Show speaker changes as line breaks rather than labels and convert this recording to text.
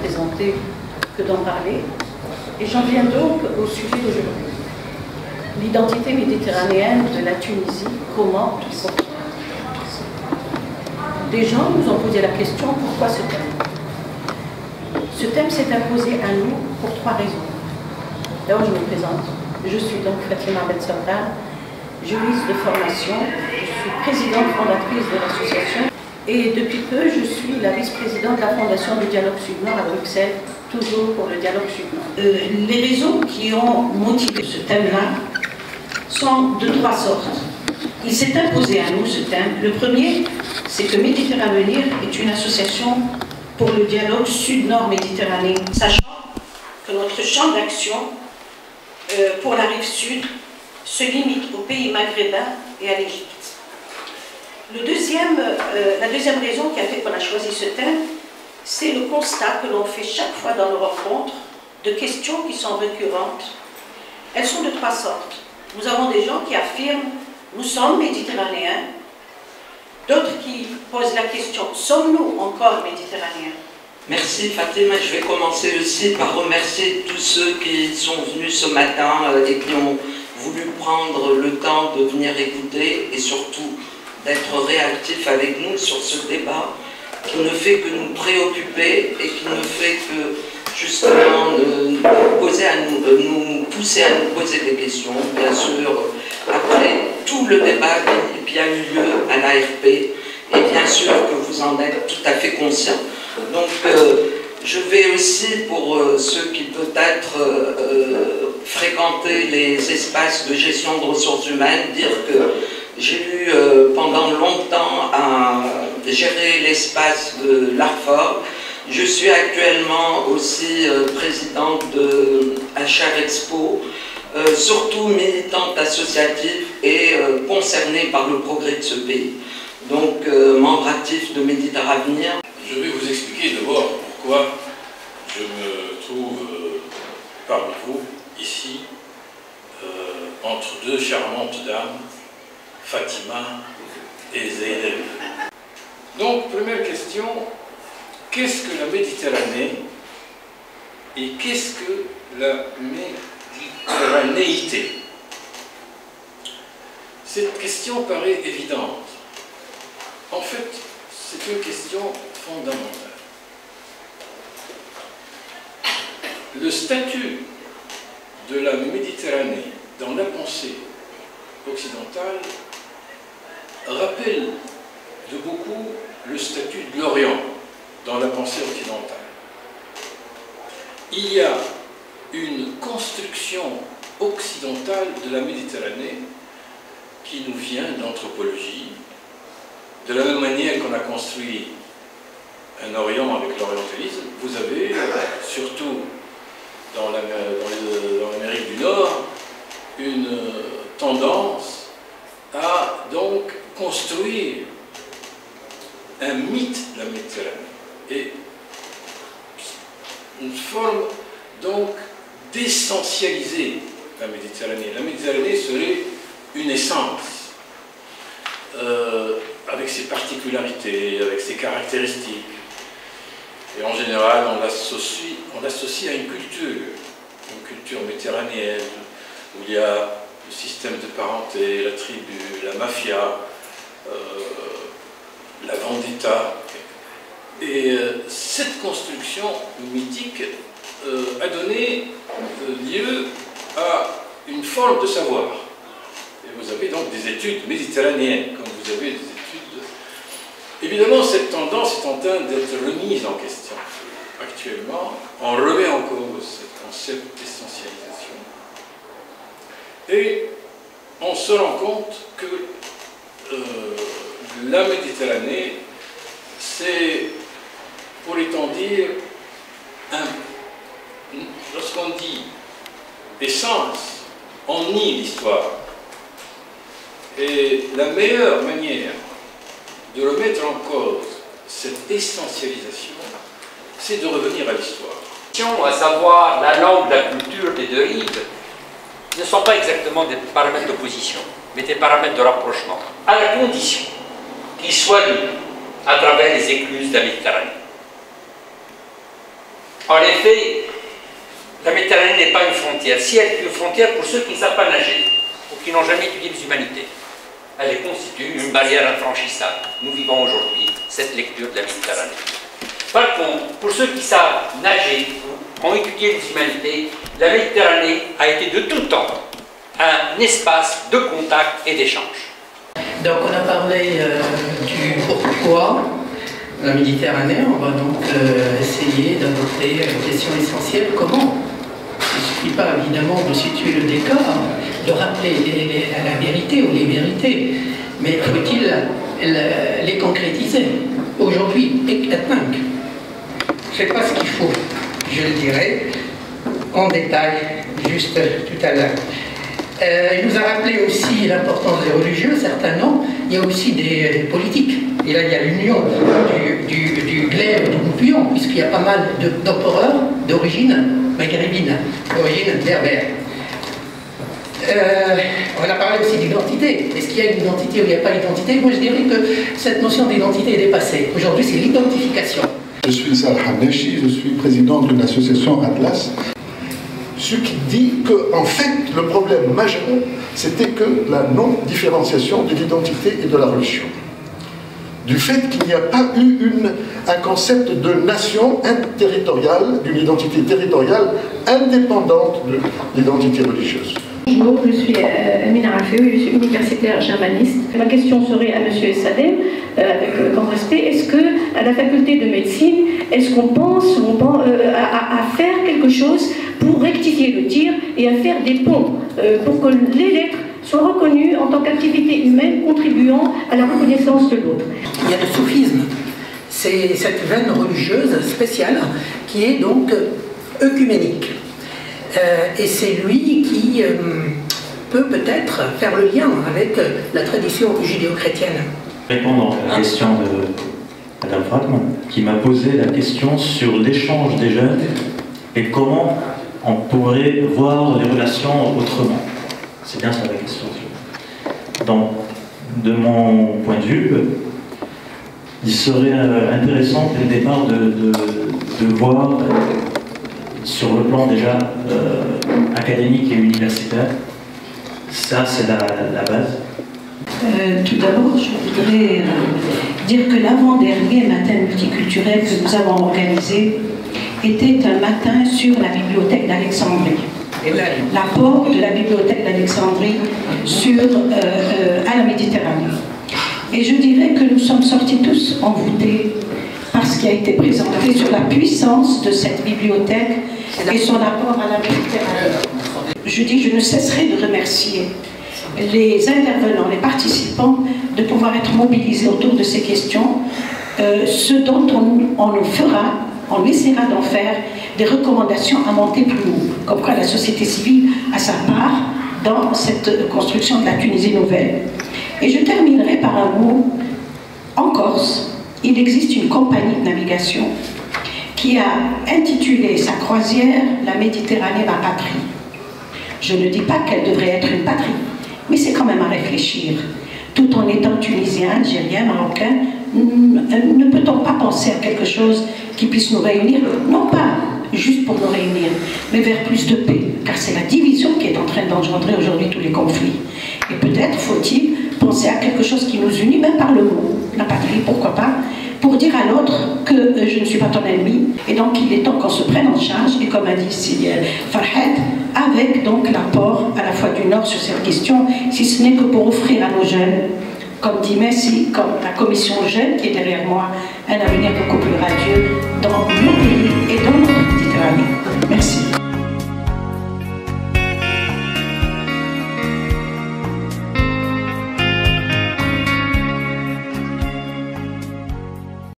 présenter que d'en parler. Et j'en viens donc au sujet d'aujourd'hui. L'identité méditerranéenne de la Tunisie, comment tout ça. Des gens nous ont posé la question, pourquoi ce thème? Ce thème s'est imposé à nous pour 3 raisons. D'abord, je me présente. Je suis donc Fatima Bensardar, juriste de formation. Je suis présidente fondatrice de l'association. Et depuis peu, je suis la vice-présidente de la Fondation du Dialogue Sud-Nord à Bruxelles, toujours pour le Dialogue Sud-Nord. Les raisons qui ont motivé ce thème-là sont de 3 sortes. Il s'est imposé à nous ce thème. Le premier, c'est que Méditerranéen est une association pour le dialogue Sud-Nord méditerranéen, sachant que notre champ d'action pour la rive sud se limite aux pays maghrébins et à l'Égypte. La deuxième raison qui a fait qu'on a choisi ce thème, c'est le constat que l'on fait chaque fois dans nos rencontres de questions qui sont récurrentes. Elles sont de 3 sortes. Nous avons des gens qui affirment « nous sommes méditerranéens », d'autres qui posent la question « sommes-nous encore méditerranéens ?»
Merci Fatima. Je vais commencer aussi par remercier tous ceux qui sont venus ce matin et qui ont voulu prendre le temps de venir écouter et surtout d'être réactifs avec nous sur ce débat qui ne fait que nous préoccuper et qui ne fait que justement nous pousser à nous poser des questions, bien sûr, après tout le débat qui a eu lieu à l'AFP, et bien sûr que vous en êtes tout à fait conscients. Donc je vais aussi, pour ceux qui peut-être fréquentaient les espaces de gestion de ressources humaines, dire que j'ai eu pendant longtemps à gérer l'espace de l'ARFOR. Je suis actuellement aussi présidente de HR Expo, surtout militante associative et concernée par le progrès de ce pays. Donc membre actif de Méditerravenir.
Je vais vous expliquer d'abord pourquoi je me trouve parmi vous, ici, entre 2 charmantes dames, Fatima et Zeynep. Donc, première question, qu'est-ce que la Méditerranée et qu'est-ce que la méditerranéité? Cette question paraît évidente. En fait, c'est une question fondamentale. Le statut de la Méditerranée dans la pensée occidentale rappelle de beaucoup le statut de l'Orient dans la pensée occidentale. Il y a une construction occidentale de la Méditerranée qui nous vient d'anthropologie, de la même manière qu'on a construit un Orient avec l'orientalisme. Vous avez, surtout dans l'Amérique du Nord, une tendance à donc construire un mythe de la Méditerranée et une forme donc d'essentialiser la Méditerranée. La Méditerranée serait une essence avec ses particularités, avec ses caractéristiques. Et en général, on l'associe à une culture méditerranéenne, où il y a le système de parenté, la tribu, la mafia, la vendetta. Et cette construction mythique a donné lieu à une forme de savoir. Et vous avez donc des études méditerranéennes, comme vous avez des études. Évidemment, cette tendance est en train d'être remise en question. Actuellement, on remet en cause ce concept d'essentialisation. Et on se rend compte que la Méditerranée, c'est, pourrait-on dire, lorsqu'on dit essence, on nie l'histoire. Et la meilleure manière de remettre en cause cette essentialisation, c'est de revenir à l'histoire.
À savoir la langue, la culture des 2 rives, ne sont pas exactement des paramètres d'opposition, mais des paramètres de rapprochement, à la condition qu'ils soient lus à travers les écluses de la Méditerranée. En effet, la Méditerranée n'est pas une frontière. Si elle est une frontière pour ceux qui ne savent pas nager ou qui n'ont jamais étudié les humanités, elle constitue une barrière infranchissable. Nous vivons aujourd'hui cette lecture de la Méditerranée. Par contre, pour ceux qui savent nager ou ont étudié les humanités, la Méditerranée a été de tout temps un espace de contact et d'échange.
Donc on a parlé du pourquoi la Méditerranée. On va donc essayer d'aborder une question essentielle: comment? Il ne suffit pas évidemment de situer le décor, de rappeler la vérité ou les vérités, mais faut-il les concrétiser aujourd'hui et maintenant? Je ne sais pas ce qu'il faut, je le dirai en détail juste tout à l'heure. Il nous a rappelé aussi l'importance des religieux, certains non. Il y a aussi des politiques. Et là, il y a l'union du glaive, du goupillon, puisqu'il y a pas mal d'empereurs d'origine maghrébine, d'origine berbère. On a parlé aussi d'identité. Est-ce qu'il y a une identité ou il n'y a pas d'identité? Moi, je dirais que cette notion d'identité est dépassée. Aujourd'hui, c'est l'identification.
Je suis Salah Haneshi, je suis président d'une association Atlas. Ce qui dit qu'en fait, le problème majeur, c'était que la non-différenciation de l'identité et de la religion. Du fait qu'il n'y a pas eu un concept de nation interterritoriale, d'une identité territoriale indépendante de l'identité religieuse.
Bonjour, je suis Amina Rafeoui, je suis universitaire germaniste. Ma question serait à M. Sadem, avec grand respect, est-ce qu'à la faculté de médecine, est-ce qu'on pense à faire quelque chose pour rectifier le tir et à faire des ponts pour que les lettres soient reconnues en tant qu'activité humaine contribuant à la reconnaissance de l'autre?
Il y a le soufisme, c'est cette veine religieuse spéciale qui est donc œcuménique. Et c'est lui qui peut peut-être faire le lien avec la tradition judéo-chrétienne.
Répondant à la question de Mme Fatma, qui m'a posé la question sur l'échange des jeunes et comment on pourrait voir les relations autrement. C'est bien ça la question. Donc, de mon point de vue, il serait intéressant dès le départ de voir sur le plan déjà académique et universitaire. Ça, c'est la base.
Tout d'abord, je voudrais dire que l'avant-dernier matin multiculturel que nous avons organisé était un matin sur la bibliothèque d'Alexandrie. L'apport de la bibliothèque d'Alexandrie à la Méditerranée. Et je dirais que nous sommes sortis tous envoûtés par ce qui a été présenté sur la puissance de cette bibliothèque et son apport à la Méditerranée. Je ne cesserai de remercier les intervenants, les participants, de pouvoir être mobilisés autour de ces questions, ce dont on essaiera d'en faire des recommandations à monter plus haut, comme quoi la société civile a sa part dans cette construction de la Tunisie nouvelle. Et je terminerai par un mot. En Corse, il existe une compagnie de navigation qui a intitulé sa croisière « La Méditerranée, ma patrie ». Je ne dis pas qu'elle devrait être une patrie, mais c'est quand même à réfléchir. Tout en étant tunisien, algérien, marocain, ne peut-on pas penser à quelque chose qui puisse nous réunir, non pas juste pour nous réunir, mais vers plus de paix, car c'est la division qui est en train d'engendrer aujourd'hui tous les conflits. Et peut-être faut-il penser à quelque chose qui nous unit, même par le mot, la patrie, pourquoi pas, pour dire à l'autre que je ne suis pas ton ennemi, et donc il est temps qu'on se prenne en charge, et comme a dit ici Farhat, avec donc l'apport à la fois du Nord sur cette question, si ce n'est que pour offrir à nos jeunes, comme dit Messi, comme la commission jeune qui est derrière moi, un avenir beaucoup plus radieux dans nos pays.